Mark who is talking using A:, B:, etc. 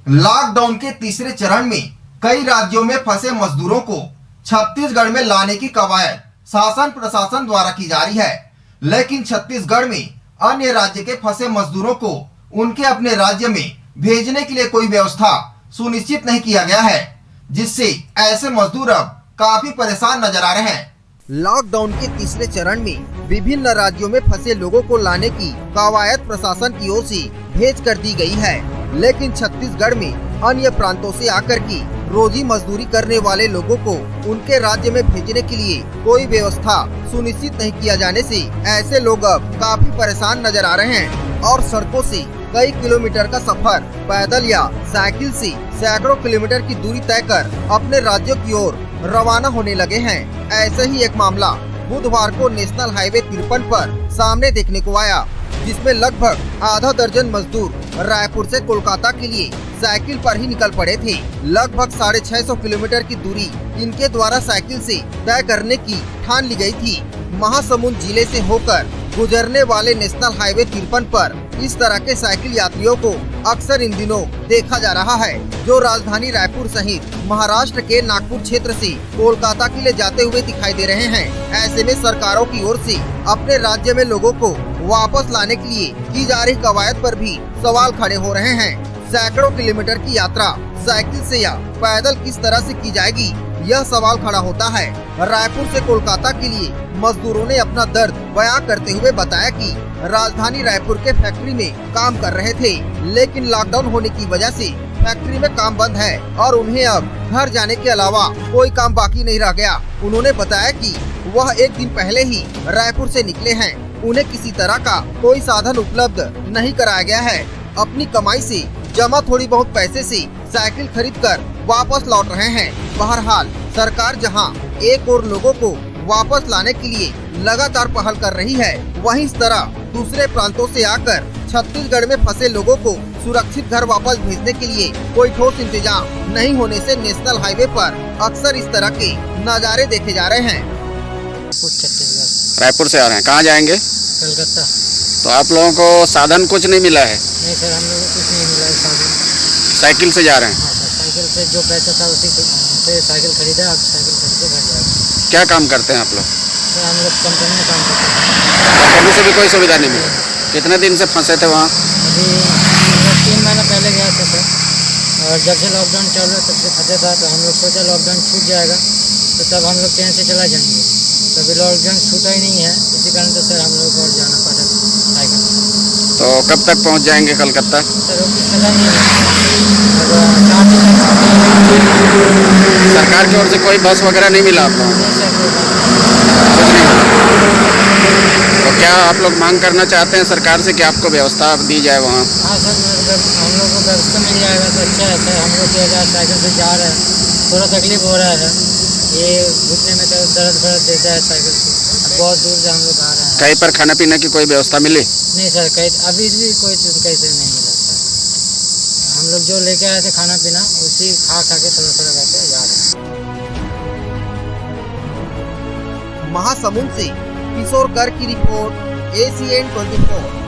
A: Lockdown के तीसरे चरण में कई राज्यों में फंसे मजदूरों को छत्तीसगढ़ में लाने की कवायद शासन प्रशासन द्वारा की जा रही है, लेकिन छत्तीसगढ़ में अन्य राज्य के फंसे मजदूरों को उनके अपने राज्य में भेजने के लिए कोई व्यवस्था सुनिश्चित नहीं किया गया है, जिससे ऐसे मजदूर अब काफी परेशान नजर आ रहे हैं। लॉकडाउन के तीसरे चरण में विभिन्न राज्यों में फंसे लोगों को लाने की कवायद प्रशासन की ओर से भेज कर दी गई है, लेकिन छत्तीसगढ़ में अन्य प्रांतों से आकर की रोजी मजदूरी करने वाले लोगों को उनके राज्य में भेजने के लिए कोई व्यवस्था सुनिश्चित नहीं किया जाने से ऐसे लोग अब काफी परेशान नजर आ रहे हैं और सड़कों से कई किलोमीटर का सफर पैदल या साइकिल से सैकड़ों किलोमीटर की दूरी तय कर अपने राज्यों की ओर रवाना होने लगे हैं। ऐसे ही एक मामला बुधवार को नेशनल हाईवे 53 पर सामने देखने को आया, जिसमें लगभग आधा दर्जन मजदूर रायपुर से कोलकाता के लिए साइकिल पर ही निकल पड़े थे। लगभग 650 किलोमीटर की दूरी इनके द्वारा साइकिल से तय करने की ठान ली गई थी। महासमुंद जिले से होकर गुजरने वाले नेशनल हाईवे 53 पर इस तरह के साइकिल यात्रियों को अक्सर इन दिनों देखा जा रहा है, जो राजधानी रायपुर सहित महाराष्ट्र के नागपुर क्षेत्र से कोलकाता के लिए जाते हुए दिखाई दे रहे हैं। ऐसे में सरकारों की ओर से अपने राज्य में लोगों को वापस लाने के लिए की जा रही कवायद पर भी सवाल खड़े हो रहे हैं। सैकड़ों किलोमीटर की यात्रा साइकिल से या पैदल किस तरह से की जाएगी, यह सवाल खड़ा होता है। रायपुर से कोलकाता के लिए मजदूरों ने अपना दर्द बयां करते हुए बताया कि राजधानी रायपुर के फैक्ट्री में काम कर रहे थे, लेकिन लॉकडाउन होने की वजह से फैक्ट्री में काम बंद है और उन्हें अब घर जाने के अलावा कोई काम बाकी नहीं रह गया। उन्होंने बताया कि वह एक दिन पहले ही रायपुर से निकले हैं, उन्हें किसी तरह का कोई साधन उपलब्ध नहीं कराया गया है। अपनी कमाई से जमा थोड़ी बहुत पैसे से साइकिल खरीदकर वापस लौट रहे हैं। बहरहाल सरकार जहां एक और लोगों को वापस लाने के लिए लगातार पहल कर रही है, वहीं इस तरह दूसरे प्रांतों से आकर छत्तीसगढ़ में फंसे लोगों को सुरक्षित घर वापस भेजने के लिए कोई ठोस इंतजाम नहीं होने से नेशनल हाईवे पर अक्सर इस तरह के नज़ारे देखे जा रहे हैं।
B: रायपुर से आ रहे हैं, कहाँ जाएंगे?
C: कलकत्ता।
B: तो आप लोगों को साधन कुछ नहीं मिला है?
C: नहीं सर, हम लोगों को कुछ नहीं मिला है साधन।
B: साइकिल से जा रहे हैं?
C: हाँ सर, साइकिल से जो पैसा था उसी से साइकिल खरीदा, अब साइकिल खरीद के घर जाएगा।
B: क्या काम करते हैं आप लोग?
C: सर हम लोग कंपनी में काम करते हैं।
B: कंपनी से भी कोई सुविधा नहीं मिली? कितने दिन से फंसे थे वहाँ?
C: अभी 3 महीना पहले गया था सर, और जब से लॉकडाउन चल रहा तब से फंसे था, तो हम लोग सोचा लॉकडाउन छूट जाएगा तो तब हम लोग ट्रेन से चला जाएंगे। तो अभी लॉकडाउन छूटा ही नहीं है, इसी कारण तो सर हम लोग को और जाना पड़ा साइकिल से।
B: तो कब तक पहुँच जाएंगे कलकत्ता?
C: सर वो कुछ पता नहीं है, अब 4 दिन तक।
B: सरकार की ओर से कोई बस वगैरह नहीं मिला आप लोगों को?
C: नहीं सर, कोई बात
B: कुछ नहीं मिला। तो क्या आप लोग मांग करना चाहते हैं सरकार से कि आपको व्यवस्था दी जाए वहाँ?
C: हाँ सर, हम लोग को व्यवस्था मिल जाएगा तो अच्छा है सर। हम लोग 1000 साइकिल से जा रहे हैं, थोड़ा तकलीफ हो रहा है, ये घुटने में तो दर्द देता है साइकिल से। बहुत दूर से हम लोग आ रहे हैं।
B: कहीं पर खाना पीने की कोई व्यवस्था मिली?
C: नहीं सर, कहीं अभी भी कोई कैसे नहीं मिला सर। हम लोग जो लेके आए थे खाना पीना उसी खा के थोड़ा करके जा रहे हैं।
A: महासमुंद से किशोर कर की रिपोर्ट, ACN 24।